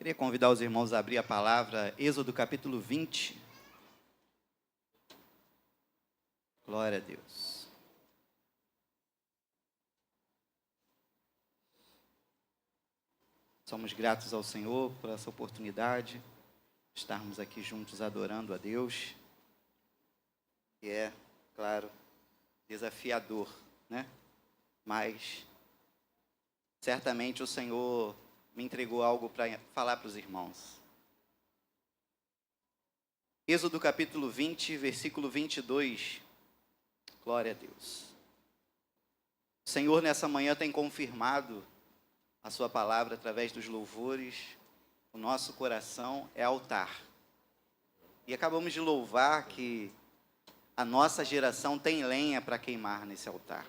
Queria convidar os irmãos a abrir a palavra, Êxodo capítulo 20. Glória a Deus. Somos gratos ao Senhor por essa oportunidade de estarmos aqui juntos adorando a Deus. E é, claro, desafiador, né? Mas certamente o Senhor me entregou algo para falar para os irmãos. Êxodo capítulo 20, versículo 22. Glória a Deus. O Senhor nessa manhã tem confirmado a sua palavra através dos louvores. O nosso coração é altar. E acabamos de louvar que a nossa geração tem lenha para queimar nesse altar.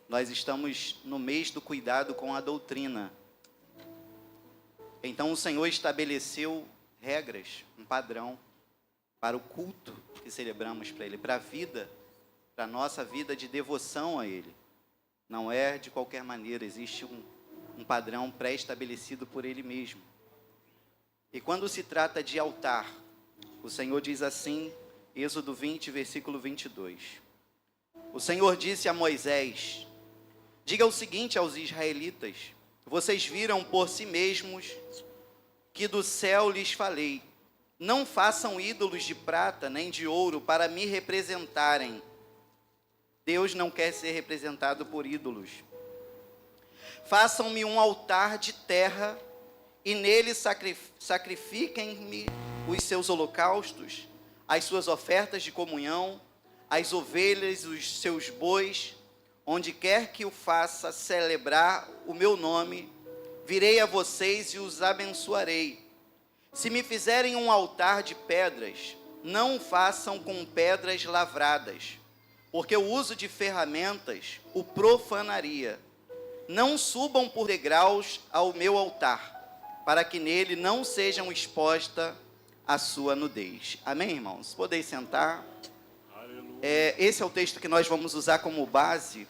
Nós estamos no mês do cuidado com a doutrina. Então o Senhor estabeleceu regras, um padrão para o culto que celebramos para Ele, para a vida, para a nossa vida de devoção a Ele. Não é de qualquer maneira, existe um padrão pré-estabelecido por Ele mesmo. E quando se trata de altar, o Senhor diz assim, Êxodo 20, versículo 22. O Senhor disse a Moisés: diga o seguinte aos israelitas: vocês viram por si mesmos que do céu lhes falei. Não façam ídolos de prata nem de ouro para me representarem. Deus não quer ser representado por ídolos. Façam-me um altar de terra e nele sacrifiquem-me os seus holocaustos, as suas ofertas de comunhão, as ovelhas, os seus bois. Onde quer que o faça celebrar o meu nome, virei a vocês e os abençoarei. Se me fizerem um altar de pedras, não o façam com pedras lavradas, porque o uso de ferramentas o profanaria. Não subam por degraus ao meu altar, para que nele não sejam exposta a sua nudez. Amém, irmãos? Podem sentar. Esse é o texto que nós vamos usar como base,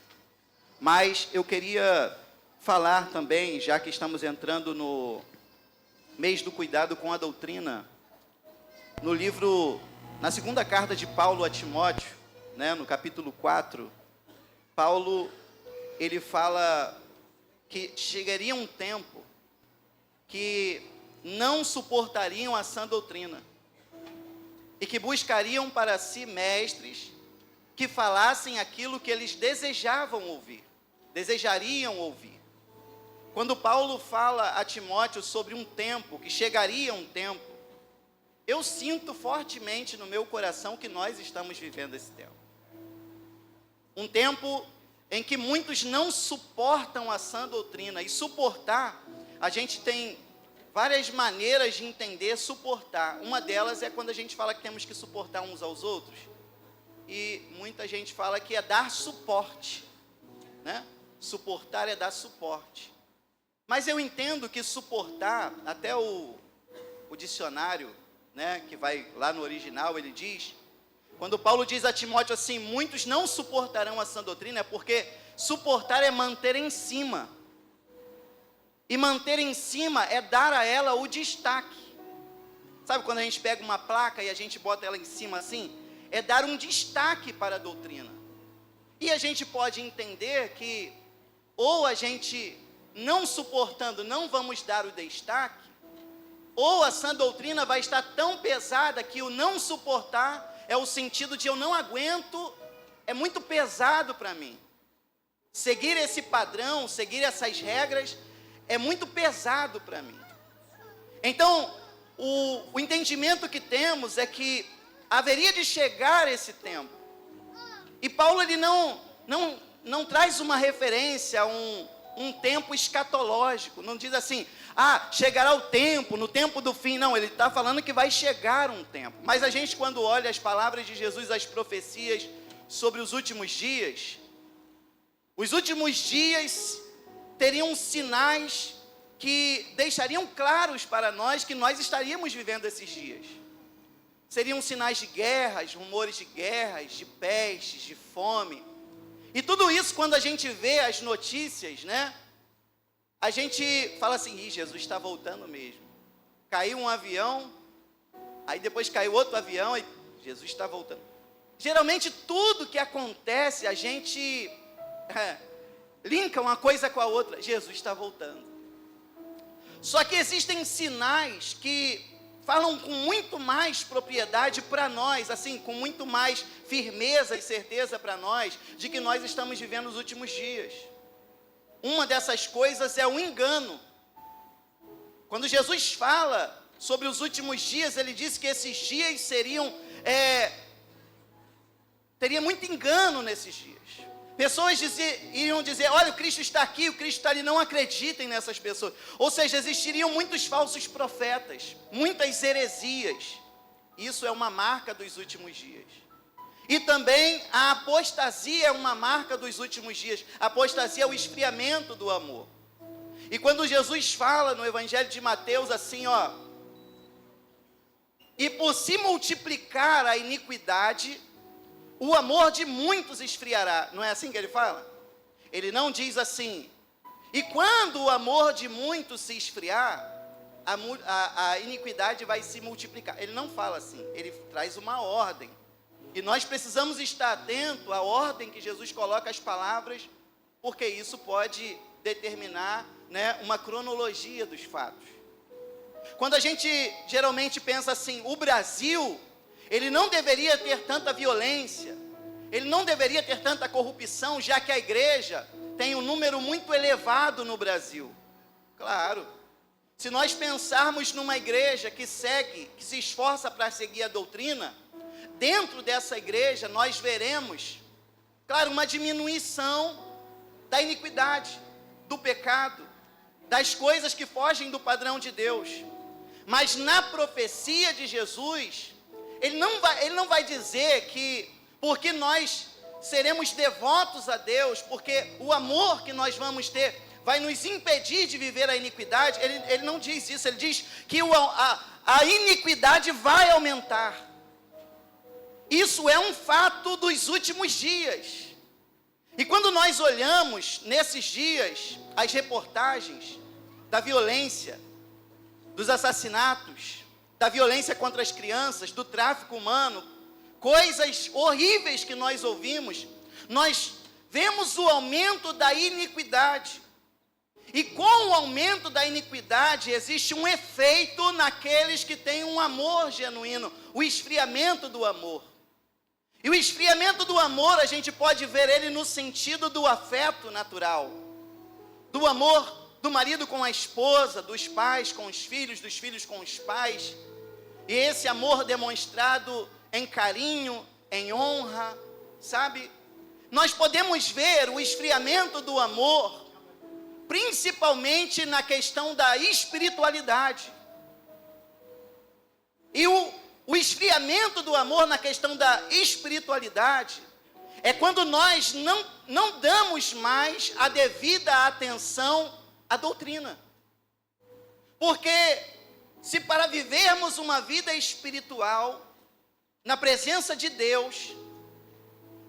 mas eu queria falar também, já que estamos entrando no mês do cuidado com a doutrina, no livro, na segunda carta de Paulo a Timóteo, né, no capítulo 4, Paulo, ele fala que chegaria um tempo que não suportariam a sã doutrina e que buscariam para si mestres que falassem aquilo que eles desejariam ouvir. Quando Paulo fala a Timóteo sobre um tempo, que chegaria um tempo, eu sinto fortemente no meu coração que nós estamos vivendo esse tempo. Um tempo em que muitos não suportam a sã doutrina. E suportar, a gente tem várias maneiras de entender suportar. Uma delas é quando a gente fala que temos que suportar uns aos outros. E muita gente fala que é dar suporte, né? Suportar é dar suporte. Mas eu entendo que suportar, até o dicionário, né, que vai lá no original, ele diz, quando Paulo diz a Timóteo assim, muitos não suportarão a sã doutrina, é porque suportar é manter em cima. E manter em cima é dar a ela o destaque. Sabe quando a gente pega uma placa e a gente bota ela em cima assim? É dar um destaque para a doutrina. E a gente pode entender que, ou a gente, não suportando, não vamos dar o destaque, ou a sã doutrina vai estar tão pesada que o não suportar é o sentido de eu não aguento, é muito pesado para mim. Seguir esse padrão, seguir essas regras, é muito pesado para mim. Então, o entendimento que temos é que haveria de chegar esse tempo. E Paulo ele não traz uma referência a um tempo escatológico. Não diz assim, chegará o tempo, no tempo do fim. Não, ele está falando que vai chegar um tempo. Mas a gente, quando olha as palavras de Jesus, as profecias sobre os últimos dias teriam sinais que deixariam claros para nós que nós estaríamos vivendo esses dias. Seriam sinais de guerras, rumores de guerras, de pestes, de fome. E tudo isso, quando a gente vê as notícias, né? a gente fala assim, Jesus está voltando mesmo. Caiu um avião, aí depois caiu outro avião, e Jesus está voltando. Geralmente tudo que acontece, a gente linka uma coisa com a outra. Jesus está voltando. Só que existem sinais que falam com muito mais propriedade para nós, assim, com muito mais firmeza e certeza para nós, de que nós estamos vivendo os últimos dias. Uma dessas coisas é o engano. Quando Jesus fala sobre os últimos dias, ele disse que esses dias teria muito engano nesses dias. Pessoas iriam dizer, olha, o Cristo está aqui, o Cristo está ali, não acreditem nessas pessoas. Ou seja, existiriam muitos falsos profetas, muitas heresias. Isso é uma marca dos últimos dias. E também a apostasia é uma marca dos últimos dias. A apostasia é o esfriamento do amor. E quando Jesus fala no Evangelho de Mateus assim, e por se multiplicar a iniquidade, o amor de muitos esfriará. Não é assim que ele fala? Ele não diz assim, e quando o amor de muitos se esfriar, a iniquidade vai se multiplicar. Ele não fala assim, ele traz uma ordem. E nós precisamos estar atentos à ordem que Jesus coloca as palavras, porque isso pode determinar, uma cronologia dos fatos. Quando a gente geralmente pensa assim, o Brasil, ele não deveria ter tanta violência, ele não deveria ter tanta corrupção, já que a igreja tem um número muito elevado no Brasil. Claro, se nós pensarmos numa igreja que se esforça para seguir a doutrina, dentro dessa igreja nós veremos, claro, uma diminuição da iniquidade, do pecado, das coisas que fogem do padrão de Deus. Mas na profecia de Jesus, ele não vai dizer que porque nós seremos devotos a Deus, porque o amor que nós vamos ter vai nos impedir de viver a iniquidade. Ele não diz isso, ele diz que a iniquidade vai aumentar. Isso é um fato dos últimos dias. E quando nós olhamos nesses dias as reportagens da violência, dos assassinatos, da violência contra as crianças, do tráfico humano, coisas horríveis que nós ouvimos, nós vemos o aumento da iniquidade. E com o aumento da iniquidade existe um efeito naqueles que têm um amor genuíno, o esfriamento do amor. E o esfriamento do amor, a gente pode ver ele no sentido do afeto natural, do amor do marido com a esposa, dos pais com os filhos, dos filhos com os pais. E esse amor demonstrado em carinho, em honra, sabe? Nós podemos ver o esfriamento do amor, principalmente na questão da espiritualidade. E o esfriamento do amor na questão da espiritualidade é quando nós não damos mais a devida atenção à doutrina. Porque se para vivermos uma vida espiritual, na presença de Deus,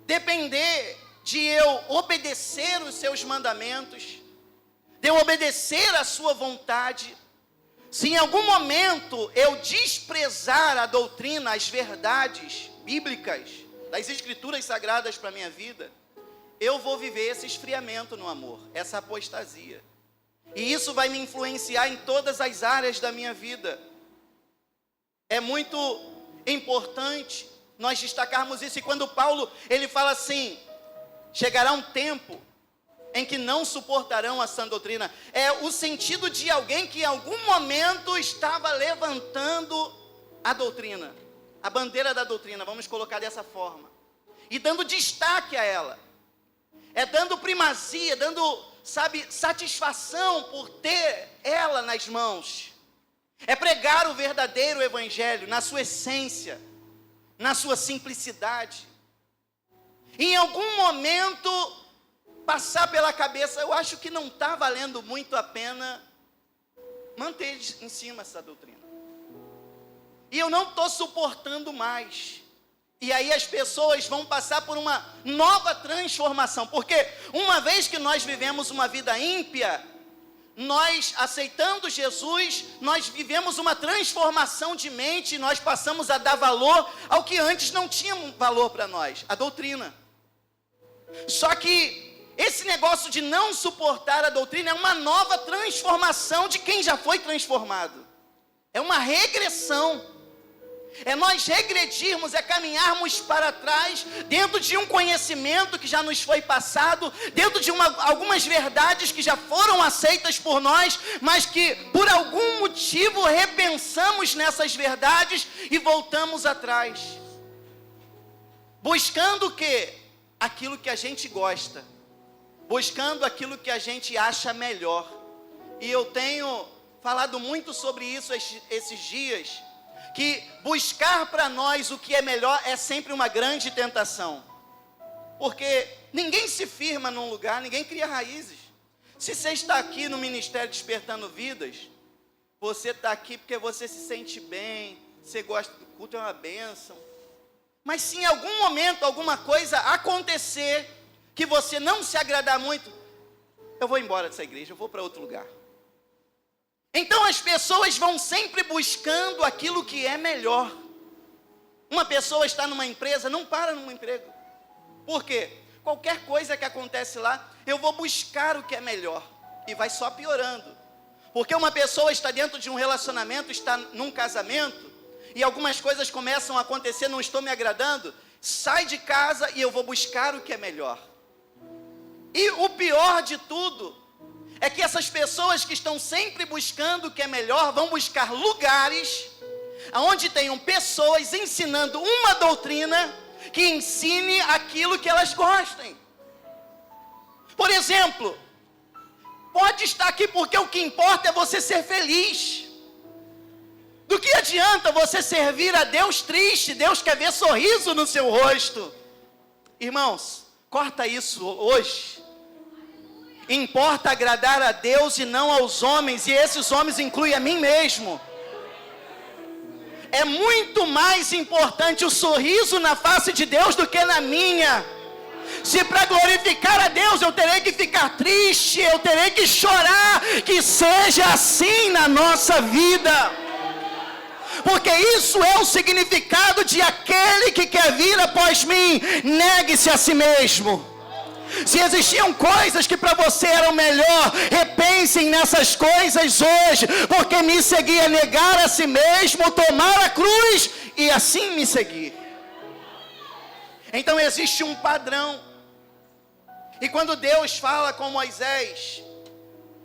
depender de eu obedecer os seus mandamentos, de eu obedecer a sua vontade, se em algum momento eu desprezar a doutrina, as verdades bíblicas, das escrituras sagradas para a minha vida, eu vou viver esse esfriamento no amor, essa apostasia. E isso vai me influenciar em todas as áreas da minha vida. É muito importante nós destacarmos isso. E quando Paulo, ele fala assim, chegará um tempo em que não suportarão a sã doutrina, é o sentido de alguém que em algum momento estava levantando a doutrina, a bandeira da doutrina, vamos colocar dessa forma, e dando destaque a ela, dando primazia, dando, satisfação por ter ela nas mãos, pregar o verdadeiro evangelho na sua essência, na sua simplicidade. E em algum momento passar pela cabeça, eu acho que não está valendo muito a pena manter em cima essa doutrina. E eu não estou suportando mais. E aí as pessoas vão passar por uma nova transformação. Porque uma vez que nós vivemos uma vida ímpia, nós aceitando Jesus, nós vivemos uma transformação de mente, nós passamos a dar valor ao que antes não tinha valor para nós, a doutrina. Só que esse negócio de não suportar a doutrina é uma nova transformação de quem já foi transformado. É uma regressão. É nós regredirmos, é caminharmos para trás, dentro de um conhecimento que já nos foi passado, dentro de algumas verdades que já foram aceitas por nós, mas que por algum motivo repensamos nessas verdades e voltamos atrás. Buscando o quê? Aquilo que a gente gosta. Buscando aquilo que a gente acha melhor. E eu tenho falado muito sobre isso esses dias, que buscar para nós o que é melhor é sempre uma grande tentação. Porque ninguém se firma num lugar, ninguém cria raízes. Se você está aqui no Ministério Despertando Vidas, você está aqui porque você se sente bem, você gosta do culto, é uma bênção. Mas se em algum momento alguma coisa acontecer, que você não se agradar muito, eu vou embora dessa igreja, eu vou para outro lugar. Então as pessoas vão sempre buscando aquilo que é melhor. Uma pessoa está numa empresa, não para num emprego. Por quê? Qualquer coisa que acontece lá, eu vou buscar o que é melhor. E vai só piorando. Porque uma pessoa está dentro de um relacionamento, está num casamento, e algumas coisas começam a acontecer, não estou me agradando, sai de casa e eu vou buscar o que é melhor. E o pior de tudo é que essas pessoas que estão sempre buscando o que é melhor, vão buscar lugares onde tenham pessoas ensinando uma doutrina que ensine aquilo que elas gostem. Por exemplo, pode estar aqui porque o que importa é você ser feliz. Do que adianta você servir a Deus triste? Deus quer ver sorriso no seu rosto. Irmãos, corta isso hoje. Importa agradar a Deus e não aos homens, e esses homens incluem a mim mesmo. É muito mais importante o sorriso na face de Deus do que na minha. Se para glorificar a Deus eu terei que ficar triste, eu terei que chorar, que seja assim na nossa vida. Porque isso é o significado de aquele que quer vir após mim, negue-se a si mesmo. Se existiam coisas que para você eram melhor, repensem nessas coisas hoje, porque me seguir é negar a si mesmo, tomar a cruz e assim me seguir. Então existe um padrão. E quando Deus fala com Moisés,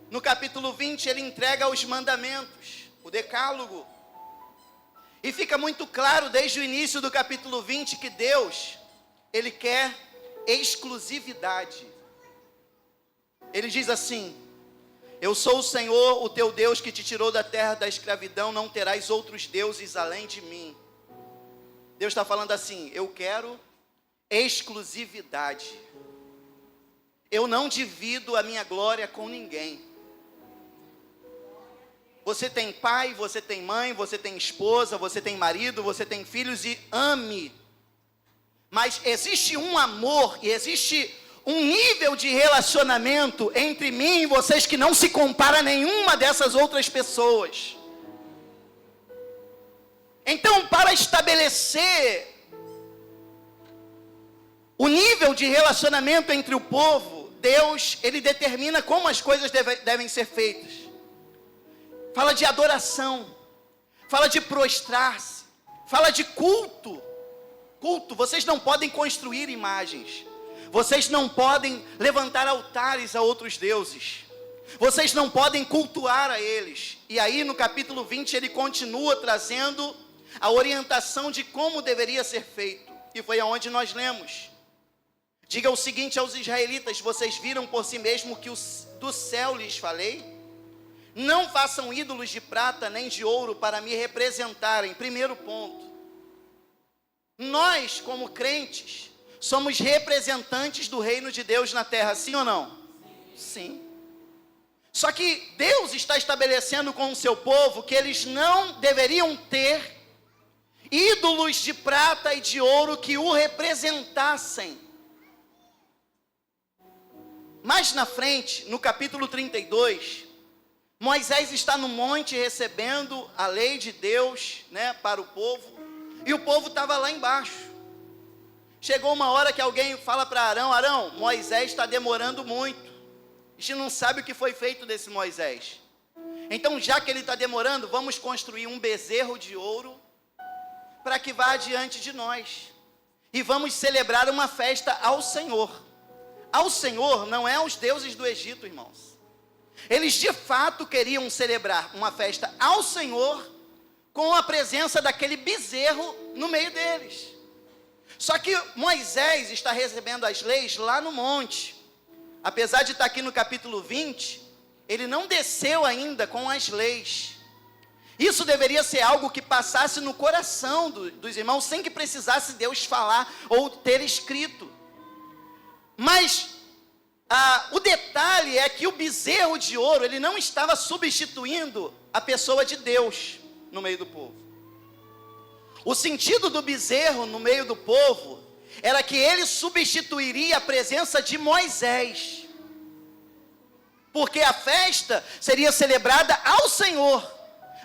no capítulo 20, ele entrega os mandamentos, o decálogo. E fica muito claro desde o início do capítulo 20 que Deus, ele quer exclusividade. Ele diz assim: eu sou o Senhor, o teu Deus, que te tirou da terra da escravidão, não terás outros deuses além de mim. Deus está falando assim: eu quero exclusividade. Eu não divido a minha glória com ninguém. Você tem pai, você tem mãe, você tem esposa, você tem marido, você tem filhos, e ame. Mas existe um amor e existe um nível de relacionamento entre mim e vocês que não se compara a nenhuma dessas outras pessoas. Então, para estabelecer o nível de relacionamento entre o povo, Deus, ele determina como as coisas devem ser feitas. Fala de adoração, fala de prostrar-se, fala de culto. Culto, vocês não podem construir imagens, vocês não podem levantar altares a outros deuses, vocês não podem cultuar a eles. E aí no capítulo 20 ele continua trazendo a orientação de como deveria ser feito, e foi aonde nós lemos: diga o seguinte aos israelitas: vocês viram por si mesmo que do céu lhes falei? Não façam ídolos de prata nem de ouro para me representarem. Primeiro ponto. Nós, como crentes, somos representantes do reino de Deus na terra, sim ou não? Sim. Só que Deus está estabelecendo com o seu povo que eles não deveriam ter ídolos de prata e de ouro que o representassem. Mais na frente, no capítulo 32, Moisés está no monte recebendo a lei de Deus, né, para o povo, e o povo estava lá embaixo. Chegou uma hora que alguém fala para Arão: Arão, Moisés está demorando muito, a gente não sabe o que foi feito desse Moisés. Então, já que ele está demorando, vamos construir um bezerro de ouro para que vá adiante de nós, e vamos celebrar uma festa ao Senhor. Ao Senhor, não é aos deuses do Egito, irmãos. Eles de fato queriam celebrar uma festa ao Senhor, com a presença daquele bezerro no meio deles. Só que Moisés está recebendo as leis lá no monte. Apesar de estar aqui no capítulo 20, ele não desceu ainda com as leis. Isso deveria ser algo que passasse no coração dos irmãos, sem que precisasse Deus falar ou ter escrito. Mas o detalhe é que o bezerro de ouro, ele não estava substituindo a pessoa de Deus no meio do povo. O sentido do bezerro no meio do povo era que ele substituiria a presença de Moisés, porque a festa seria celebrada ao Senhor,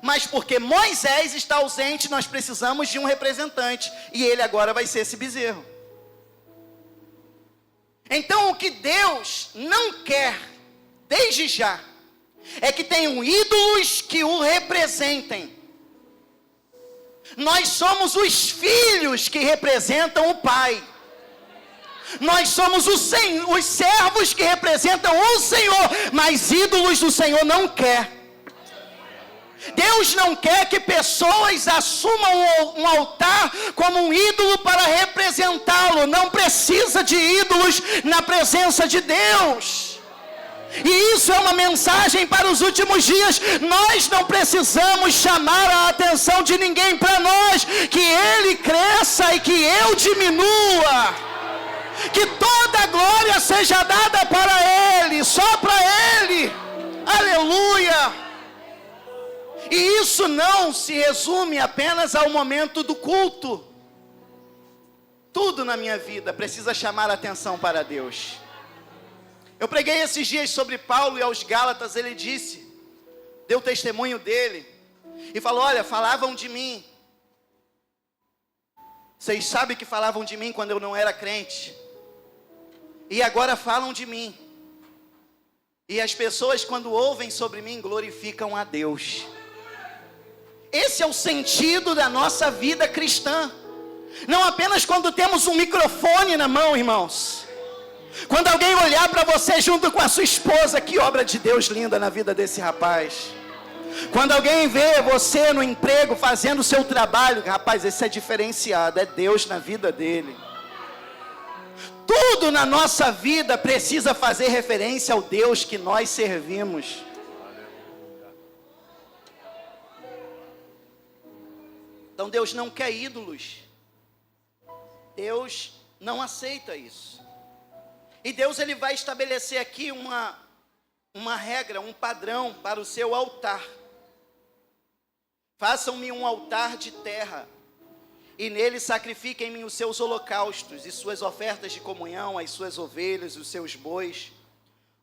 mas porque Moisés está ausente, nós precisamos de um representante, e ele agora vai ser esse bezerro. Então, o que Deus não quer, desde já, é que tenham ídolos que o representem. Nós somos os filhos que representam o Pai. Nós somos os servos que representam o Senhor, mas ídolos do Senhor não quer. Deus não quer que pessoas assumam um altar como um ídolo para representá-lo. Não precisa de ídolos na presença de Deus. E isso é uma mensagem para os últimos dias. Nós não precisamos chamar a atenção de ninguém para nós. Que ele cresça e que eu diminua. Que toda a glória seja dada para ele, só para ele. Aleluia. E isso não se resume apenas ao momento do culto. Tudo na minha vida precisa chamar a atenção para Deus. Eu preguei esses dias sobre Paulo e aos Gálatas, ele disse, deu testemunho dele, e falou: olha, falavam de mim. Vocês sabem que falavam de mim quando eu não era crente. E agora falam de mim. E as pessoas, quando ouvem sobre mim, glorificam a Deus. Esse é o sentido da nossa vida cristã. Não apenas quando temos um microfone na mão, irmãos. Quando alguém olhar para você junto com a sua esposa, que obra de Deus linda na vida desse rapaz. Quando alguém vê você no emprego fazendo o seu trabalho, rapaz, esse é diferenciado, é Deus na vida dele. Tudo na nossa vida precisa fazer referência ao Deus que nós servimos. Então Deus não quer ídolos. Deus não aceita isso. E Deus, ele vai estabelecer aqui uma regra, um padrão para o seu altar. Façam-me um altar de terra, e nele sacrifiquem-me os seus holocaustos, e suas ofertas de comunhão, as suas ovelhas, os seus bois.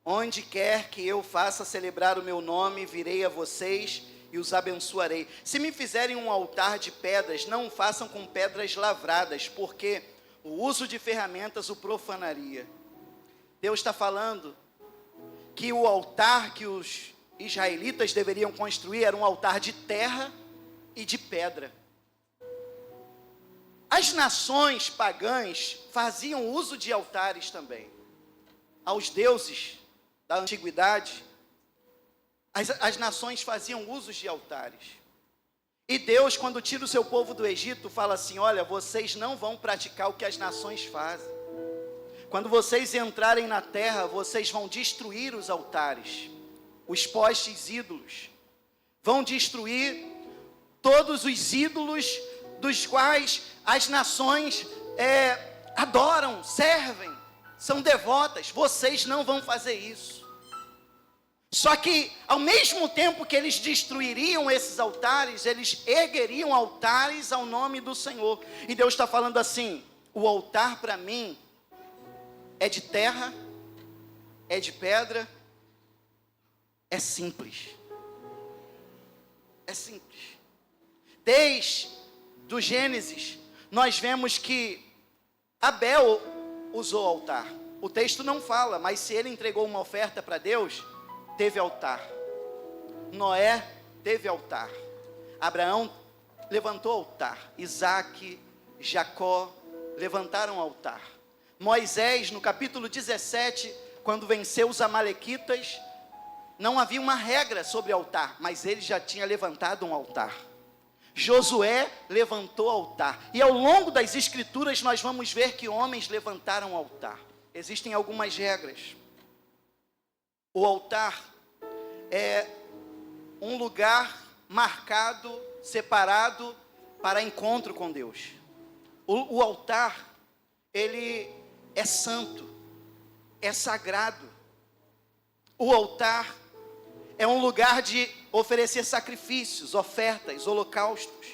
Onde quer que eu faça celebrar o meu nome, virei a vocês e os abençoarei. Se me fizerem um altar de pedras, não o façam com pedras lavradas, porque o uso de ferramentas o profanaria. Deus está falando que o altar que os israelitas deveriam construir era um altar de terra e de pedra. As nações pagãs faziam uso de altares também. Aos deuses da antiguidade, as nações faziam uso de altares. E Deus, quando tira o seu povo do Egito, fala assim: olha, vocês não vão praticar o que as nações fazem. Quando vocês entrarem na terra, vocês vão destruir os altares, os postes ídolos. Vão destruir todos os ídolos dos quais as nações adoram, servem, são devotas. Vocês não vão fazer isso. Só que, ao mesmo tempo que eles destruiriam esses altares, eles ergueriam altares ao nome do Senhor. E Deus está falando assim: o altar para mim é de terra, é de pedra, é simples. É simples. Desde o Gênesis, nós vemos que Abel usou altar. O texto não fala, mas se ele entregou uma oferta para Deus, teve altar. Noé teve altar. Abraão levantou altar. Isaac, Jacó levantaram altar. Moisés, no capítulo 17, quando venceu os amalequitas, não havia uma regra sobre altar, mas ele já tinha levantado um altar. Josué levantou altar. E ao longo das escrituras nós vamos ver que homens levantaram altar. Existem algumas regras. O altar é um lugar marcado, separado para encontro com Deus. O altar, ele é santo, é sagrado. O altar é um lugar de oferecer sacrifícios, ofertas, holocaustos.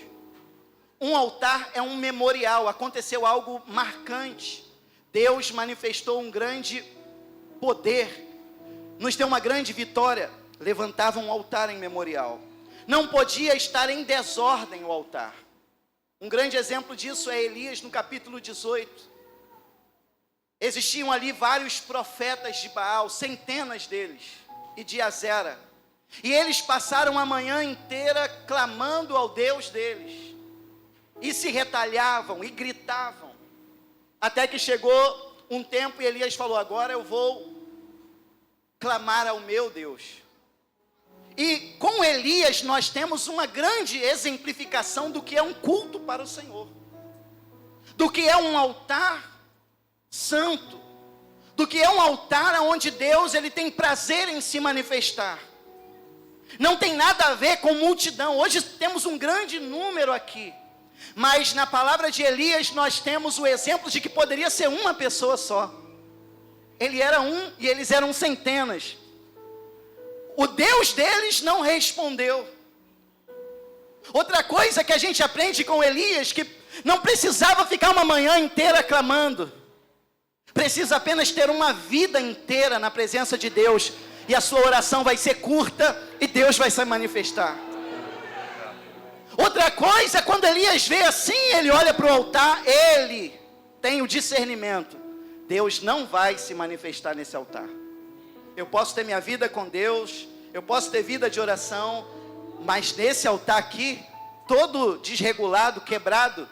Um altar é um memorial. Aconteceu algo marcante. Deus manifestou um grande poder, nos deu uma grande vitória. Levantava um altar em memorial. Não podia estar em desordem o altar. Um grande exemplo disso é Elias no capítulo 18. Existiam ali vários profetas de Baal, centenas deles, e de Azera. E eles passaram a manhã inteira clamando ao Deus deles. E se retalhavam e gritavam. Até que chegou um tempo e Elias falou: agora eu vou clamar ao meu Deus. E com Elias nós temos uma grande exemplificação do que é um culto para o Senhor. Do que é um altar santo. Do que é um altar onde Deus ele tem prazer em se manifestar. Não tem nada a ver com multidão. Hoje temos um grande número aqui. Mas na palavra de Elias nós temos o exemplo de que poderia ser uma pessoa só. Ele era um e eles eram centenas. O Deus deles não respondeu. Outra coisa que a gente aprende com Elias, que não precisava ficar uma manhã inteira clamando. Precisa apenas ter uma vida inteira na presença de Deus. E a sua oração vai ser curta e Deus vai se manifestar. Outra coisa, quando Elias vê assim, ele olha para o altar, ele tem o discernimento. Deus não vai se manifestar nesse altar. Eu posso ter minha vida com Deus, eu posso ter vida de oração, mas nesse altar aqui, todo desregulado, quebrado,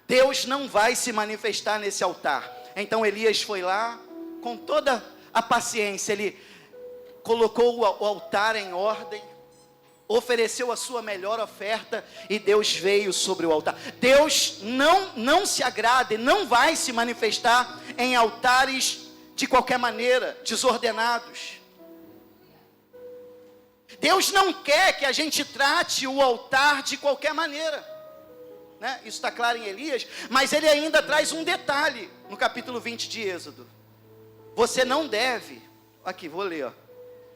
Deus não vai se manifestar nesse altar. Então Elias foi lá, com toda a paciência, ele colocou o altar em ordem, ofereceu a sua melhor oferta e Deus veio sobre o altar. Deus não se agrada e não vai se manifestar em altares de qualquer maneira, desordenados. Deus não quer que a gente trate o altar de qualquer maneira, né? Isso está claro em Elias, mas ele ainda traz um detalhe no capítulo 20 de Êxodo. Você não deve, aqui vou ler, ó.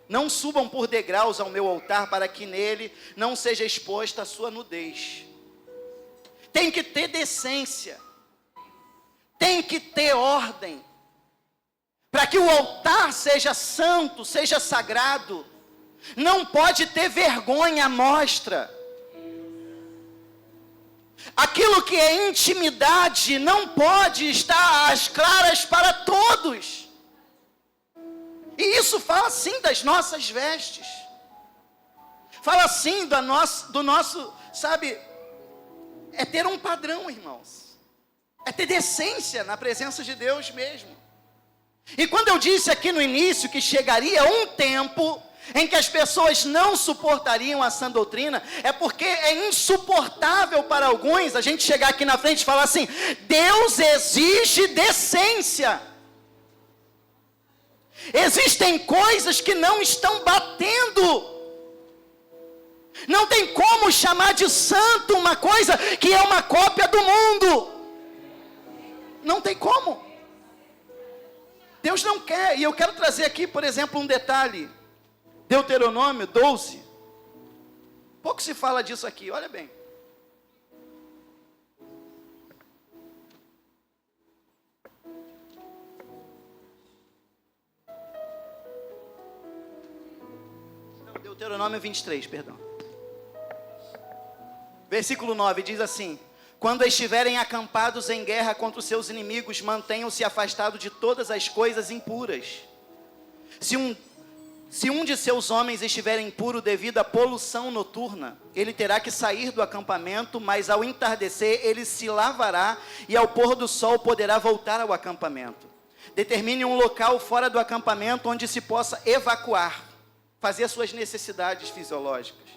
Não subam por degraus ao meu altar, para que nele não seja exposta a sua nudez. Tem que ter decência, tem que ter ordem, para que o altar seja santo, seja sagrado. Não pode ter vergonha à mostra. Aquilo que é intimidade não pode estar às claras para todos. E isso fala sim das nossas vestes. Fala sim do nosso, sabe, é ter um padrão, irmãos. É ter decência na presença de Deus mesmo. E quando eu disse aqui no início que chegaria um tempo em que as pessoas não suportariam a sã doutrina, é porque é insuportável para alguns a gente chegar aqui na frente e falar assim: Deus exige decência. Existem coisas que não estão batendo. Não tem como chamar de santo uma coisa que é uma cópia do mundo. Não tem como. Deus não quer. E eu quero trazer aqui, por exemplo, um detalhe. Deuteronômio 12. Pouco se fala disso aqui, olha bem. Deuteronômio 23, perdão. Versículo 9 diz assim: quando estiverem acampados em guerra contra os seus inimigos, mantenham-se afastados de todas as coisas impuras. Se um de seus homens estiver impuro devido à poluição noturna, ele terá que sair do acampamento, mas ao entardecer ele se lavará e ao pôr do sol poderá voltar ao acampamento. Determine um local fora do acampamento onde se possa evacuar, fazer suas necessidades fisiológicas.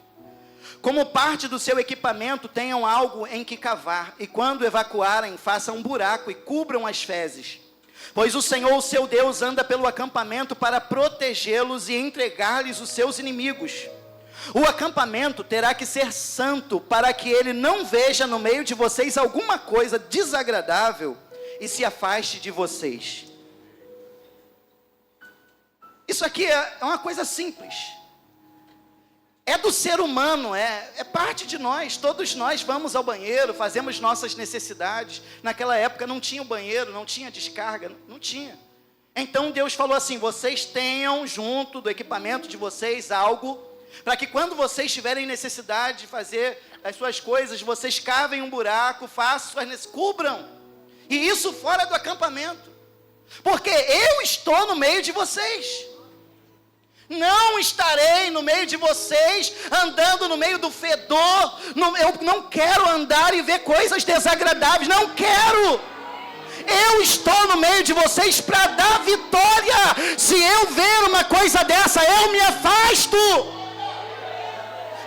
Como parte do seu equipamento, tenham algo em que cavar, e quando evacuarem, façam um buraco e cubram as fezes. Pois o Senhor, o seu Deus, anda pelo acampamento para protegê-los e entregar-lhes os seus inimigos. O acampamento terá que ser santo, para que ele não veja no meio de vocês alguma coisa desagradável e se afaste de vocês. Isso aqui é uma coisa simples. É do ser humano, é parte de nós. Todos nós vamos ao banheiro, fazemos nossas necessidades. Naquela época não tinha banheiro, não tinha descarga, não tinha. Então Deus falou assim: vocês tenham junto do equipamento de vocês algo, para que quando vocês tiverem necessidade de fazer as suas coisas, vocês cavem um buraco, façam suas necessidades, cubram. E isso fora do acampamento. Porque eu estou no meio de vocês. Não estarei no meio de vocês, andando no meio do fedor. Eu não quero andar e ver coisas desagradáveis. Não quero. Eu estou no meio de vocês para dar vitória. Se eu ver uma coisa dessa, eu me afasto.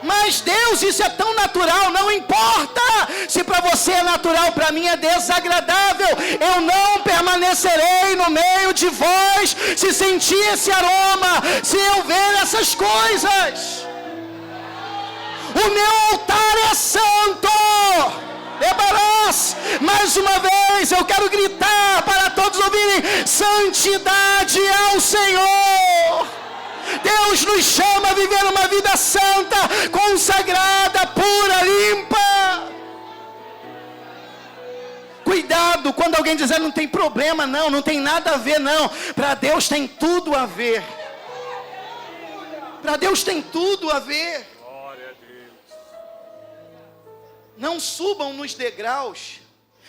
Mas Deus, isso é tão natural, não importa. Se para você é natural, para mim é desagradável. Eu não permanecerei no meio de vós, se sentir esse aroma, se eu ver essas coisas. O meu altar é santo. Ebarás, mais uma vez eu quero gritar para todos ouvirem: santidade ao Senhor. Deus nos chama a viver uma vida santa, consagrada, pura, limpa. Cuidado quando alguém dizer não tem problema, não tem nada a ver, não. Para Deus tem tudo a ver. Para Deus tem tudo a ver. Glória a Deus. Não subam nos degraus,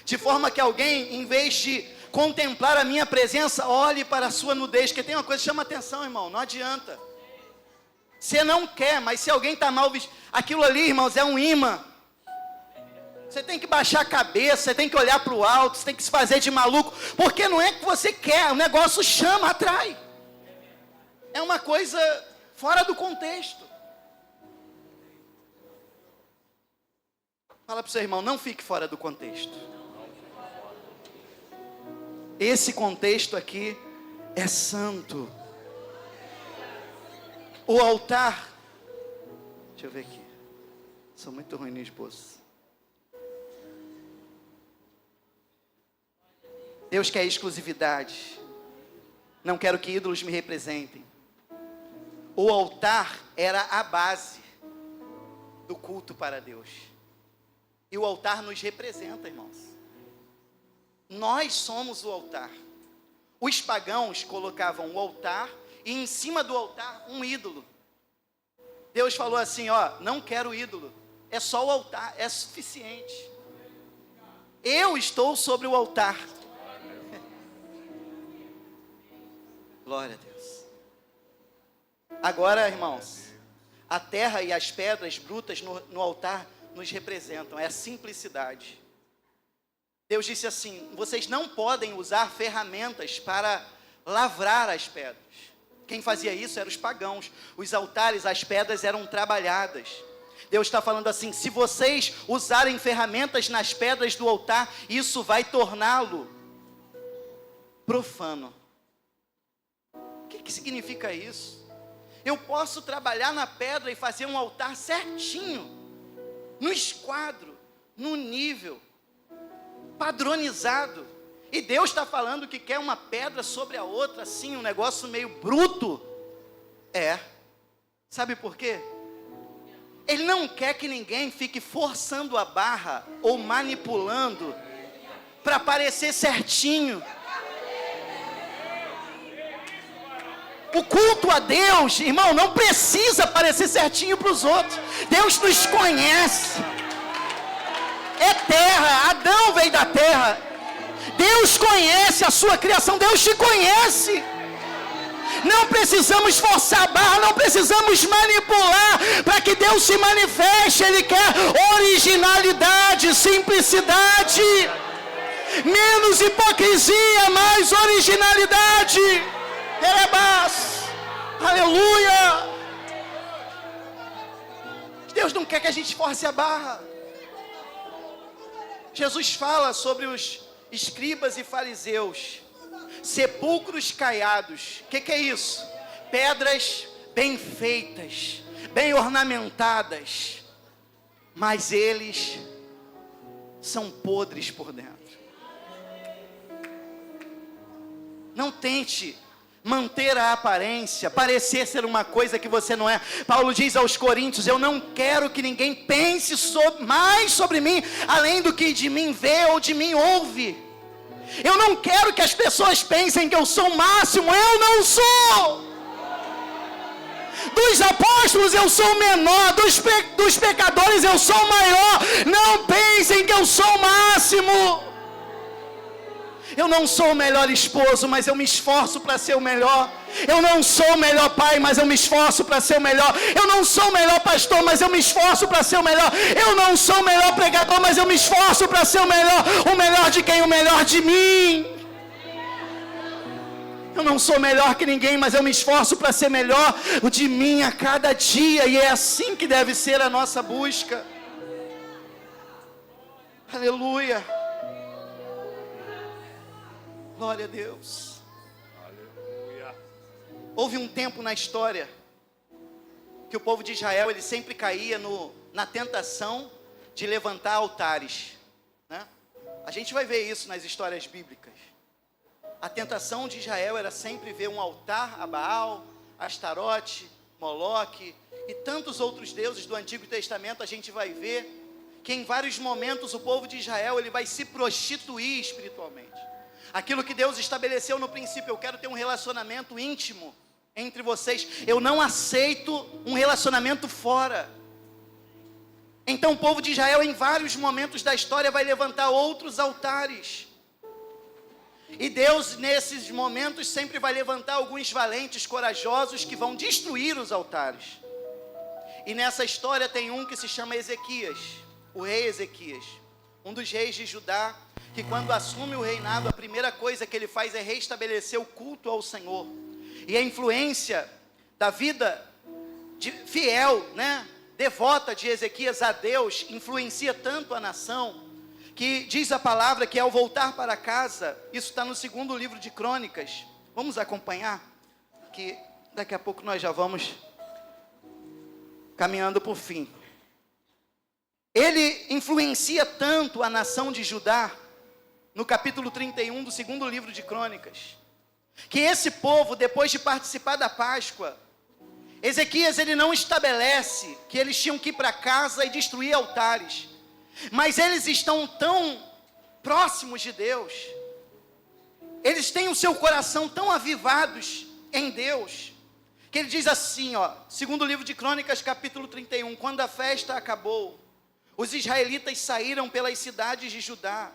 de forma que alguém, em vez de contemplar a minha presença, olhe para a sua nudez. Porque tem uma coisa que chama atenção, irmão, não adianta. Você não quer, mas se alguém está mal vestido, aquilo ali, irmãos, é um imã. Você tem que baixar a cabeça, você tem que olhar para o alto, você tem que se fazer de maluco, porque não é que você quer, o negócio chama, atrai. É uma coisa fora do contexto. Fala para o seu irmão, não fique fora do contexto. Esse contexto aqui é santo. O altar, deixa eu ver aqui, sou muito ruim nisso, esposo. Deus quer exclusividade. Não quero que ídolos me representem. O altar era a base do culto para Deus. E o altar nos representa, irmãos. Nós somos o altar. Os pagãos colocavam o altar e em cima do altar um ídolo. Deus falou assim, não quero ídolo. É só o altar, é suficiente. Eu estou sobre o altar. Glória a Deus. Agora, irmãos, a terra e as pedras brutas no altar nos representam, é a simplicidade. Deus disse assim, vocês não podem usar ferramentas para lavrar as pedras. Quem fazia isso eram os pagãos. Os altares, as pedras eram trabalhadas. Deus está falando assim, se vocês usarem ferramentas nas pedras do altar, isso vai torná-lo profano. O que significa isso? Eu posso trabalhar na pedra e fazer um altar certinho, no esquadro, no nível, padronizado. E Deus está falando que quer uma pedra sobre a outra, assim, um negócio meio bruto. Sabe por quê? Ele não quer que ninguém fique forçando a barra ou manipulando para parecer certinho. O culto a Deus, irmão, não precisa parecer certinho para os outros. Deus nos conhece. é terra, Adão veio da terra. Deus conhece a sua criação, Deus te conhece. Não precisamos forçar a barra, não precisamos manipular para que Deus se manifeste. Ele quer originalidade, simplicidade, menos hipocrisia, mais originalidade. Aleluia. Deus não quer que a gente force a barra. Jesus fala sobre os escribas e fariseus, sepulcros caiados. O que é isso? Pedras bem feitas, bem ornamentadas, mas eles são podres por dentro. Não tente manter a aparência, parecer ser uma coisa que você não é. Paulo diz aos Coríntios: eu não quero que ninguém pense mais sobre mim, além do que de mim vê ou de mim ouve. Eu não quero que as pessoas pensem que eu sou o máximo, eu não sou. Dos apóstolos eu sou o menor, dos pecadores eu sou o maior. Não pensem que eu sou o máximo. Eu não sou o melhor esposo, mas eu me esforço para ser o melhor. Eu não sou o melhor pai, mas eu me esforço para ser o melhor. Eu não sou o melhor pastor, mas eu me esforço para ser o melhor. Eu não sou o melhor pregador, mas eu me esforço para ser o melhor. O melhor de quem? O melhor de mim. Eu não sou melhor que ninguém, mas eu me esforço para ser melhor o de mim a cada dia. E é assim que deve ser a nossa busca. Aleluia. Glória a Deus. Aleluia. Houve um tempo na história que o povo de Israel, ele sempre caía na tentação de levantar altares, né? A gente vai ver isso nas histórias bíblicas. A tentação de Israel era sempre ver um altar a Baal, Astarote, Moloque e tantos outros deuses do Antigo Testamento. A gente vai ver que em vários momentos o povo de Israel, ele vai se prostituir espiritualmente. Aquilo que Deus estabeleceu no princípio: eu quero ter um relacionamento íntimo entre vocês, eu não aceito um relacionamento fora. Então o povo de Israel, em vários momentos da história, vai levantar outros altares. E Deus, nesses momentos, sempre vai levantar alguns valentes, corajosos, que vão destruir os altares. E nessa história tem um que se chama Ezequias, o rei Ezequias, um dos reis de Judá, que quando assume o reinado, a primeira coisa que ele faz é restabelecer o culto ao Senhor. E a influência da vida fiel, né, devota de Ezequias a Deus, influencia tanto a nação, que diz a palavra que ao voltar para casa, isso está no 2º livro de Crônicas, vamos acompanhar, que daqui a pouco nós já vamos caminhando por fim. Ele influencia tanto a nação de Judá, no capítulo 31 do 2º livro de Crônicas, que esse povo, depois de participar da Páscoa, Ezequias, ele não estabelece que eles tinham que ir para casa e destruir altares, mas eles estão tão próximos de Deus, eles têm o seu coração tão avivados em Deus, que ele diz assim, 2º livro de Crônicas, capítulo 31, quando a festa acabou, os israelitas saíram pelas cidades de Judá,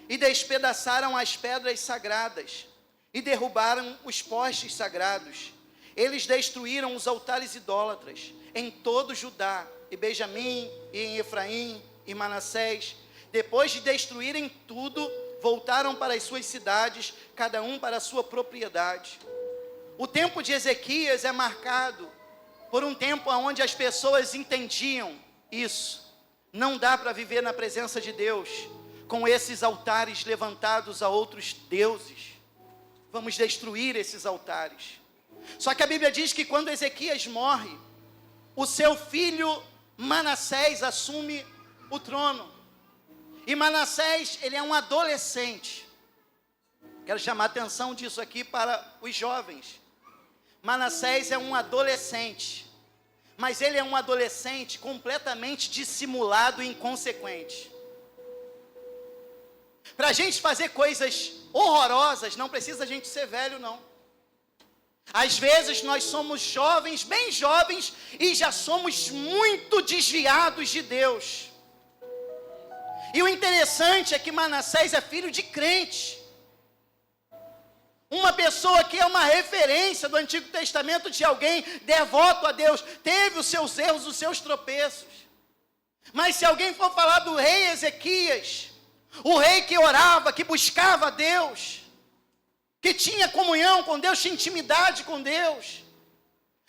e despedaçaram as pedras sagradas, e derrubaram os postes sagrados. Eles destruíram os altares idólatras, em todo Judá, e Benjamim, e em Efraim, e Manassés. Depois de destruírem tudo, voltaram para as suas cidades, cada um para a sua propriedade. O tempo de Ezequias é marcado por um tempo onde as pessoas entendiam isso. Não dá para viver na presença de Deus com esses altares levantados a outros deuses. Vamos destruir esses altares. Só que a Bíblia diz que quando Ezequias morre, o seu filho Manassés assume o trono. E Manassés, ele é um adolescente. Quero chamar a atenção disso aqui para os jovens. Manassés é um adolescente, mas ele é um adolescente completamente dissimulado e inconsequente. Para a gente fazer coisas horrorosas, não precisa a gente ser velho, não. Às vezes nós somos jovens, bem jovens, e já somos muito desviados de Deus. E o interessante é que Manassés é filho de crente. Uma pessoa que é uma referência do Antigo Testamento de alguém devoto a Deus. Teve os seus erros, os seus tropeços. Mas se alguém for falar do rei Ezequias, o rei que orava, que buscava a Deus, que tinha comunhão com Deus, tinha intimidade com Deus.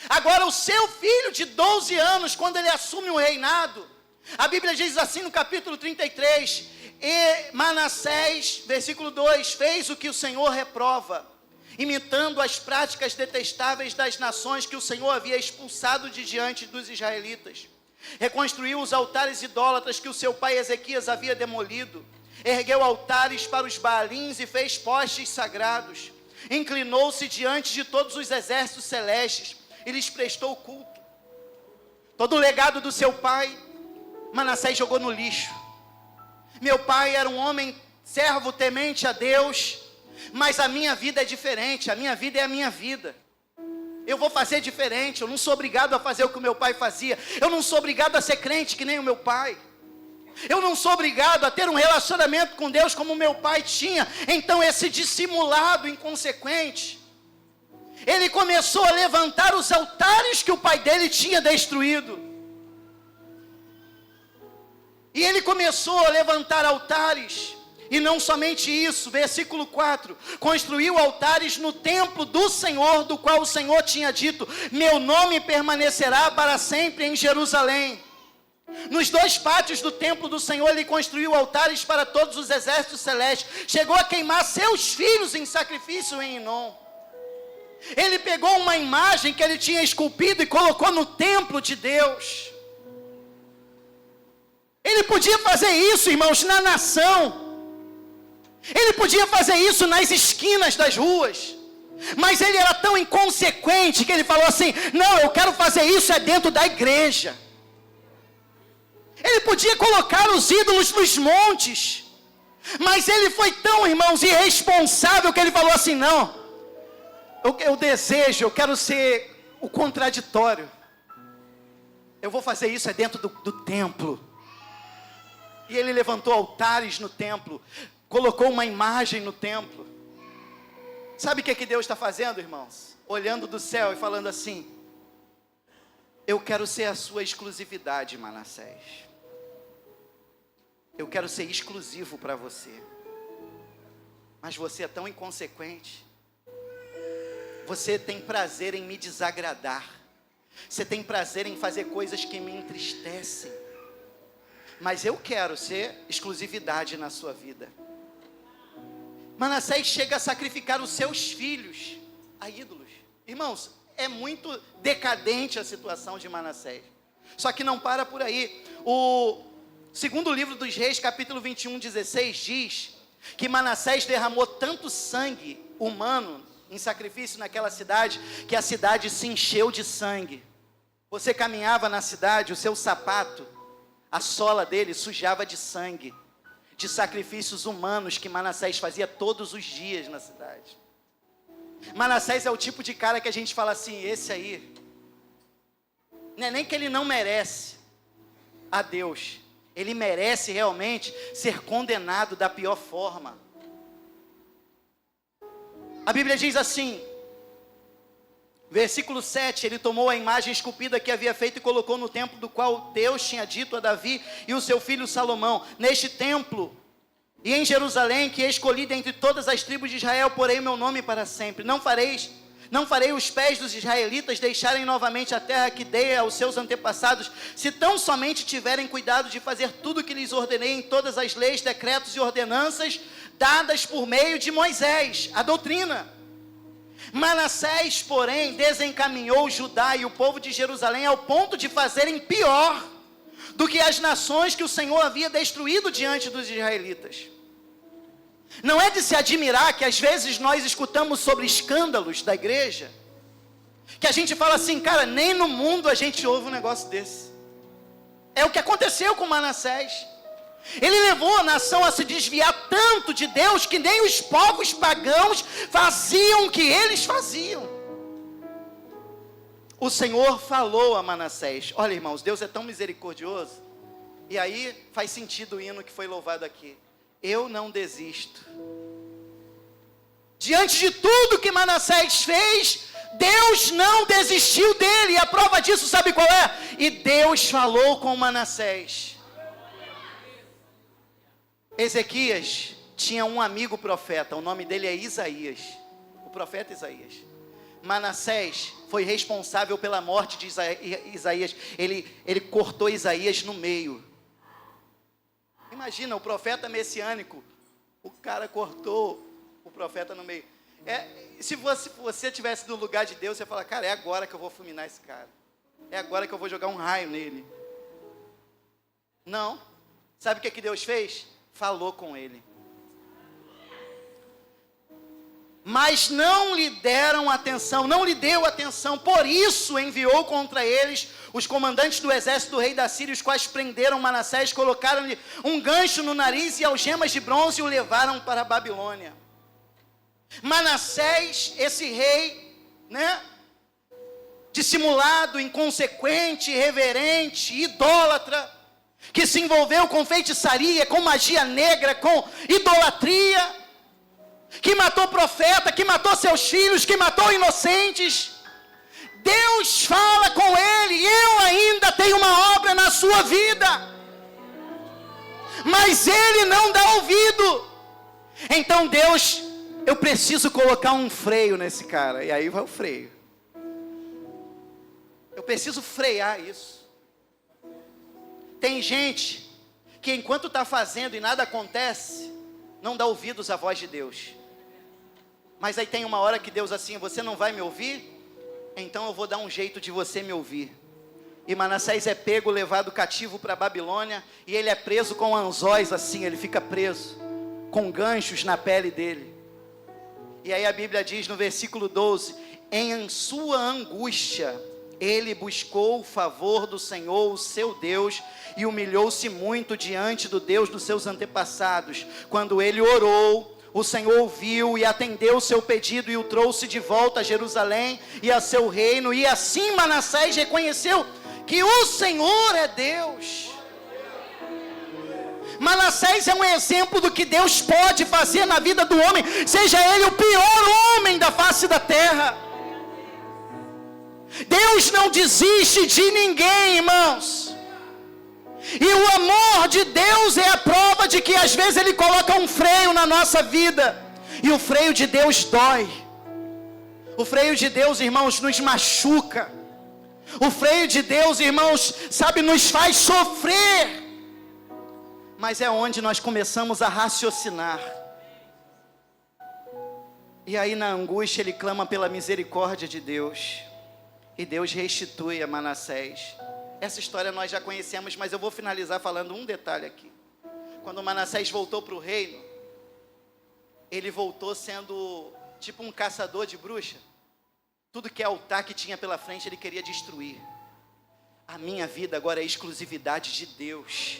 Agora o seu filho de 12 anos, quando ele assume o reinado, a Bíblia diz assim no capítulo 33, e Manassés, versículo 2, fez o que o Senhor reprova, imitando as práticas detestáveis das nações que o Senhor havia expulsado de diante dos israelitas. Reconstruiu os altares idólatras que o seu pai Ezequias havia demolido. Ergueu altares para os Baalins e fez postes sagrados. Inclinou-se diante de todos os exércitos celestes e lhes prestou culto. Todo o legado do seu pai, Manassés jogou no lixo. Meu pai era um homem servo temente a Deus, mas a minha vida é diferente, a minha vida é a minha vida. Eu vou fazer diferente, eu não sou obrigado a fazer o que o meu pai fazia. Eu não sou obrigado a ser crente que nem o meu pai. Eu não sou obrigado a ter um relacionamento com Deus como o meu pai tinha. Então esse dissimulado, inconsequente, ele começou a levantar os altares que o pai dele tinha destruído. E ele começou a levantar altares. E não somente isso, versículo 4, construiu altares no templo do Senhor, do qual o Senhor tinha dito, meu nome permanecerá para sempre em Jerusalém. Nos 2 pátios do templo do Senhor, ele construiu altares para todos os exércitos celestes, chegou a queimar seus filhos em sacrifício em Hinom. Ele pegou uma imagem que ele tinha esculpido e colocou no templo de Deus. Ele podia fazer isso, irmãos, na nação. Ele podia fazer isso nas esquinas das ruas. Mas ele era tão inconsequente que ele falou assim, não, eu quero fazer isso dentro da igreja. Ele podia colocar os ídolos nos montes. Mas ele foi tão, irmãos, irresponsável que ele falou assim, não, eu desejo, eu quero ser o contraditório. Eu vou fazer isso dentro do templo. E ele levantou altares no templo, colocou uma imagem no templo. Sabe o que Deus está fazendo, irmãos? Olhando do céu e falando assim, eu quero ser a sua exclusividade, Manassés. Eu quero ser exclusivo para você. Mas você é tão inconsequente. Você tem prazer em me desagradar. Você tem prazer em fazer coisas que me entristecem. Mas eu quero ser exclusividade na sua vida. Manassés chega a sacrificar os seus filhos a ídolos. Irmãos, é muito decadente a situação de Manassés. Só que não para por aí. O segundo livro dos Reis, capítulo 21, 16, diz que Manassés derramou tanto sangue humano em sacrifício naquela cidade, que a cidade se encheu de sangue. Você caminhava na cidade, o seu sapato, a sola dele sujava de sangue, de sacrifícios humanos que Manassés fazia todos os dias na cidade. Manassés é o tipo de cara que a gente fala assim, esse aí, não é nem que ele não merece a Deus, ele merece realmente ser condenado da pior forma. A Bíblia diz assim, versículo 7, ele tomou a imagem esculpida que havia feito e colocou no templo do qual Deus tinha dito a Davi e o seu filho Salomão, neste templo e em Jerusalém, que escolhi dentre todas as tribos de Israel, porém o meu nome para sempre. Não farei os pés dos israelitas deixarem novamente a terra que dei aos seus antepassados, se tão somente tiverem cuidado de fazer tudo o que lhes ordenei em todas as leis, decretos e ordenanças dadas por meio de Moisés, a doutrina. Manassés, porém, desencaminhou Judá e o povo de Jerusalém ao ponto de fazerem pior do que as nações que o Senhor havia destruído diante dos israelitas. Não é de se admirar que às vezes nós escutamos sobre escândalos da igreja, que a gente fala assim, cara, nem no mundo a gente ouve um negócio desse. É o que aconteceu com Manassés. Ele levou a nação a se desviar tanto de Deus que nem os povos pagãos faziam o que eles faziam. O Senhor falou a Manassés, olha irmãos, Deus é tão misericordioso E aí faz sentido o hino que foi louvado aqui. Eu não desisto. Diante de tudo que Manassés fez, Deus não desistiu dele. E a prova disso, sabe qual é? E Deus falou com Manassés. Ezequias tinha um amigo profeta, o nome dele é Isaías, o profeta Isaías. Manassés foi responsável pela morte de Isaías. Ele cortou Isaías no meio. Imagina, o profeta messiânico, o cara cortou o profeta no meio. Se você estivesse no lugar de Deus, você fala, cara, é agora que eu vou fulminar esse cara. É agora que eu vou jogar um raio nele. Não. Sabe o que Deus fez? Falou com ele. Mas não lhe deram atenção, não lhe deu atenção. Por isso enviou contra eles os comandantes do exército do rei da Síria, os quais prenderam Manassés, colocaram-lhe um gancho no nariz e algemas de bronze e o levaram para a Babilônia. Manassés, esse rei, dissimulado, inconsequente, irreverente, idólatra, que se envolveu com feitiçaria, com magia negra, com idolatria, que matou profeta, que matou seus filhos, que matou inocentes. Deus fala com ele: eu ainda tenho uma obra na sua vida. Mas ele não dá ouvido. Então Deus, eu preciso colocar um freio nesse cara. E aí vai o freio. Eu preciso frear isso. Tem gente que enquanto está fazendo e nada acontece, não dá ouvidos à voz de Deus. Mas aí tem uma hora que Deus assim, você não vai me ouvir? Então eu vou dar um jeito de você me ouvir. E Manassés é pego, levado cativo para a Babilônia, e ele é preso com anzóis assim, ele fica preso, com ganchos na pele dele. E aí a Bíblia diz no versículo 12, em sua angústia, ele buscou o favor do Senhor, o seu Deus, e humilhou-se muito diante do Deus dos seus antepassados. Quando ele orou, o Senhor ouviu e atendeu o seu pedido e o trouxe de volta a Jerusalém e a seu reino. E assim Manassés reconheceu que o Senhor é Deus. Manassés é um exemplo do que Deus pode fazer na vida do homem, seja ele o pior homem da face da terra. Deus não desiste de ninguém, irmãos. E o amor de Deus é a prova de que às vezes Ele coloca um freio na nossa vida. E o freio de Deus dói. O freio de Deus, irmãos, nos machuca. O freio de Deus, irmãos, nos faz sofrer. Mas é onde nós começamos a raciocinar. E aí na angústia ele clama pela misericórdia de Deus. E Deus restitui a Manassés. Essa história nós já conhecemos, mas eu vou finalizar falando um detalhe aqui. Quando Manassés voltou para o reino, ele voltou sendo tipo um caçador de bruxa. Tudo que é altar que tinha pela frente, ele queria destruir. A minha vida agora é exclusividade de Deus.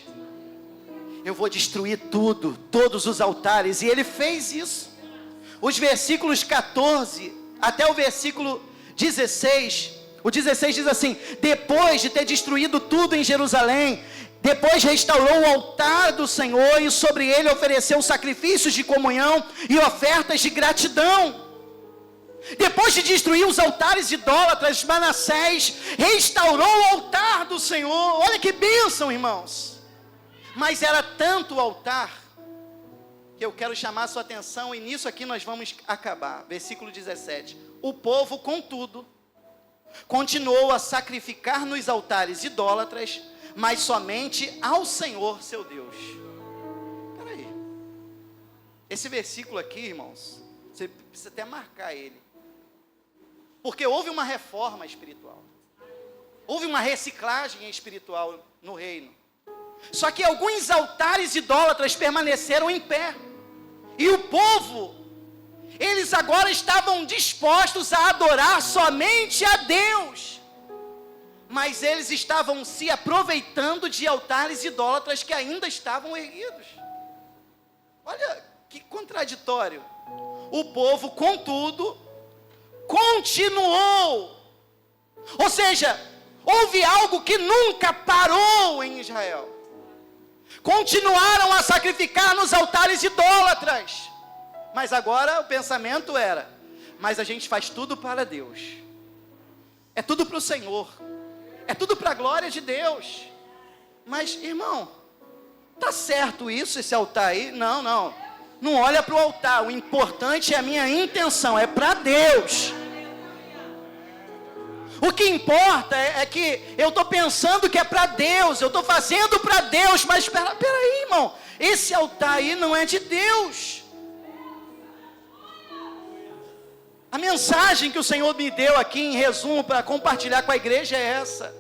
Eu vou destruir tudo, todos os altares. E ele fez isso. Os versículos 14 até o versículo 16... O 16 diz assim: depois de ter destruído tudo em Jerusalém, depois restaurou o altar do Senhor e sobre ele ofereceu sacrifícios de comunhão e ofertas de gratidão. Depois de destruir os altares idólatras, Manassés restaurou o altar do Senhor. Olha que bênção, irmãos. Mas era tanto o altar que eu quero chamar a sua atenção, e nisso aqui nós vamos acabar. Versículo 17: o povo, contudo, continuou a sacrificar nos altares idólatras, mas somente ao Senhor seu Deus. Espera aí. Esse versículo aqui, irmãos, você precisa até marcar ele. Porque houve uma reforma espiritual. Houve uma reciclagem espiritual no reino. Só que alguns altares idólatras permaneceram em pé. E o povo, eles agora estavam dispostos a adorar somente a Deus. Mas eles estavam se aproveitando de altares idólatras que ainda estavam erguidos. Olha que contraditório. O povo, contudo, continuou. Ou seja, houve algo que nunca parou em Israel. continuaram a sacrificar nos altares idólatras. Mas agora o pensamento era: mas a gente faz tudo para Deus, é tudo para o Senhor, é tudo para a glória de Deus. Mas irmão, tá certo isso, esse altar aí? Não olha para o altar, o importante é a minha intenção, é para Deus. O que importa é que eu estou pensando que é para Deus, eu estou fazendo para Deus, mas espera aí, irmão, esse altar aí não é de Deus. A mensagem que o Senhor me deu aqui em resumo para compartilhar com a igreja é essa: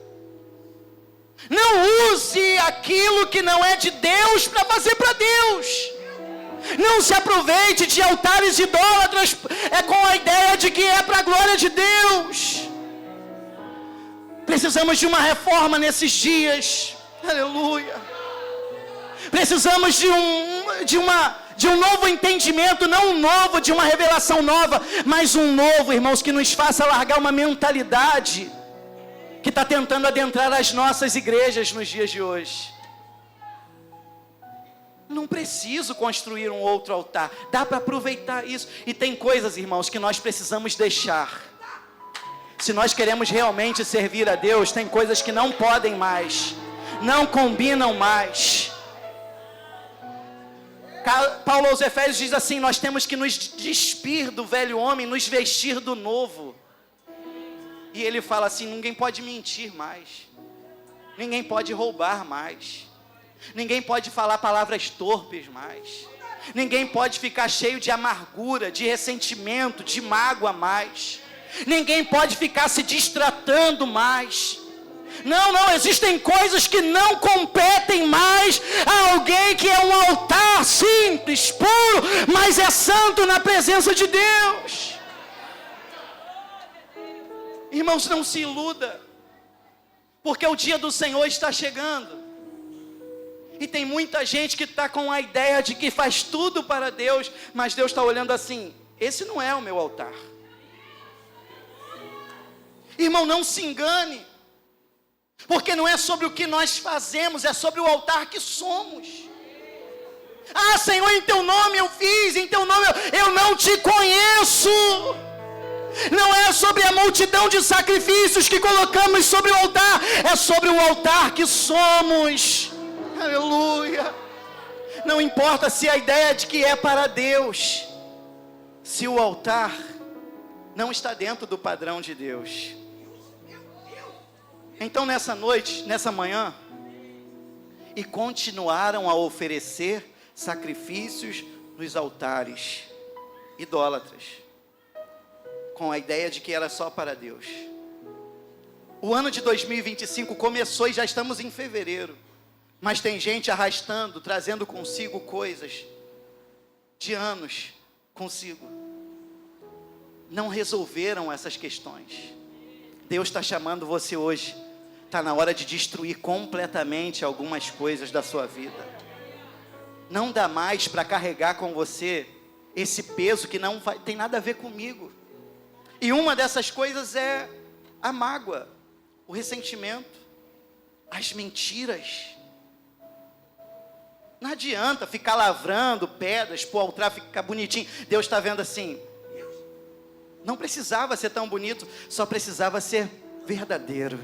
não use aquilo que não é de Deus para fazer para Deus. Não se aproveite de altares idólatras com a ideia de que é para a glória de Deus. Precisamos de uma reforma nesses dias. Aleluia. Precisamos de um novo entendimento, não um novo, de uma revelação nova, mas um novo, irmãos, que nos faça largar uma mentalidade que está tentando adentrar as nossas igrejas nos dias de hoje. Não preciso construir um outro altar, dá para aproveitar isso. E tem coisas, irmãos, que nós precisamos deixar. Se nós queremos realmente servir a Deus, tem coisas que não podem mais, não combinam mais. Paulo aos Efésios diz assim: nós temos que nos despir do velho homem, nos vestir do novo. E ele fala assim: ninguém pode mentir mais, ninguém pode roubar mais, ninguém pode falar palavras torpes mais, ninguém pode ficar cheio de amargura, de ressentimento, de mágoa mais, ninguém pode ficar se distratando mais. Não, existem coisas que não competem mais a alguém que é um altar simples, puro, mas é santo na presença de Deus. Irmãos, não se iluda, porque o dia do Senhor está chegando, e tem muita gente que está com a ideia de que faz tudo para Deus, mas Deus está olhando assim: esse não é o meu altar. Irmão, não se engane, porque não é sobre o que nós fazemos, é sobre o altar que somos. Ah, Senhor, em teu nome eu fiz, em teu nome eu não te conheço. Não é sobre a multidão de sacrifícios que colocamos sobre o altar, é sobre o altar que somos. Aleluia. Não importa se a ideia de que é para Deus, se o altar não está dentro do padrão de Deus. Então nessa noite, nessa manhã, e continuaram a oferecer sacrifícios nos altares idólatras, com a ideia de que era só para Deus. O ano de 2025 começou e já estamos em fevereiro, mas tem gente arrastando, trazendo consigo coisas de anos consigo. Não resolveram essas questões. Deus está chamando você hoje. Está na hora de destruir completamente algumas coisas da sua vida. Não dá mais para carregar com você esse peso que não tem nada a ver comigo. E uma dessas coisas é a mágoa, o ressentimento, as mentiras. Não adianta ficar lavrando pedras para o altar ficar bonitinho. Deus está vendo assim: não precisava ser tão bonito, só precisava ser verdadeiro.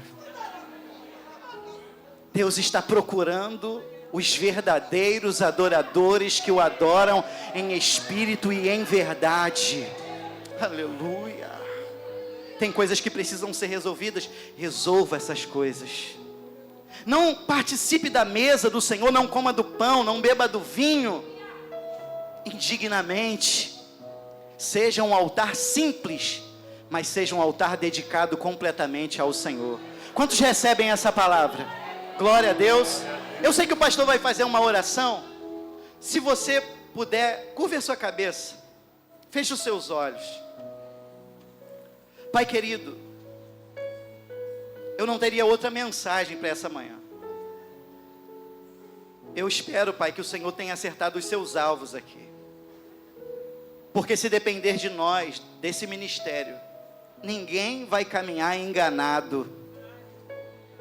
Deus está procurando os verdadeiros adoradores que o adoram em espírito e em verdade. Aleluia. Tem coisas que precisam ser resolvidas, resolva essas coisas. Não participe da mesa do Senhor, não coma do pão, não beba do vinho indignamente. Seja um altar simples, mas seja um altar dedicado completamente ao Senhor. Quantos recebem essa palavra? Glória a Deus. Eu sei que o pastor vai fazer uma oração. Se você puder, curve a sua cabeça, feche os seus olhos. Pai querido, eu não teria outra mensagem para essa manhã. Eu espero, Pai, que o Senhor tenha acertado os seus alvos aqui. Porque se depender de nós, desse ministério, ninguém vai caminhar enganado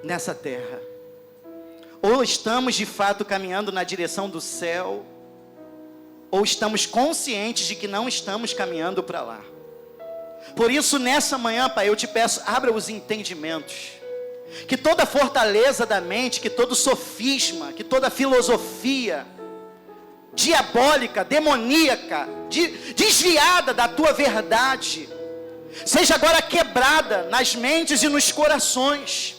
nessa terra. Ou estamos de fato caminhando na direção do céu, ou estamos conscientes de que não estamos caminhando para lá. Por isso, nessa manhã, Pai, eu te peço, abra os entendimentos. Que toda fortaleza da mente, que todo sofisma, que toda filosofia diabólica, demoníaca, desviada da tua verdade, seja agora quebrada nas mentes e nos corações.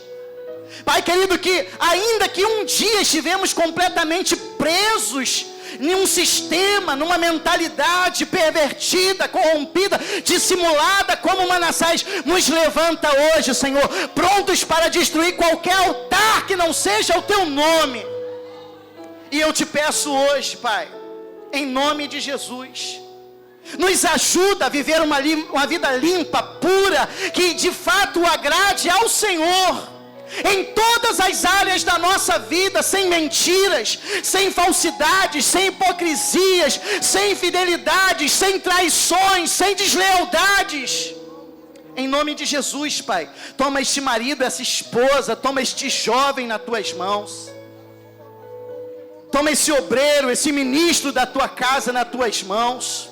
Pai querido, que ainda que um dia estivemos completamente presos em um sistema, numa mentalidade pervertida, corrompida, dissimulada como Manassés, nos levanta hoje, Senhor, prontos para destruir qualquer altar que não seja o teu nome. E eu te peço hoje, Pai, em nome de Jesus, nos ajuda a viver uma vida limpa, pura, que de fato agrade ao Senhor, em todas as áreas da nossa vida, sem mentiras, sem falsidades, sem hipocrisias, sem infidelidades, sem traições, sem deslealdades. Em nome de Jesus, Pai, toma este marido, essa esposa, toma este jovem nas tuas mãos. Toma esse obreiro, esse ministro da tua casa nas tuas mãos.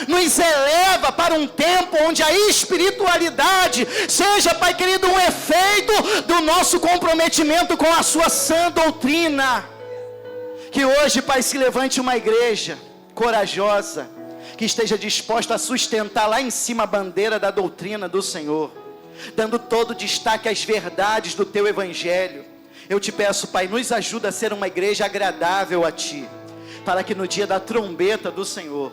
Nos eleva para um tempo onde a espiritualidade seja, Pai querido, um efeito do nosso comprometimento com a sua sã doutrina. Que hoje, Pai, se levante uma igreja corajosa, que esteja disposta a sustentar lá em cima a bandeira da doutrina do Senhor, dando todo destaque às verdades do teu evangelho. Eu te peço, Pai, nos ajuda a ser uma igreja agradável a Ti, para que no dia da trombeta do Senhor,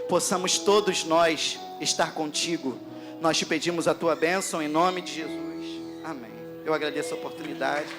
possamos todos nós estar contigo. Nós te pedimos a Tua bênção em nome de Jesus. Amém. Eu agradeço a oportunidade.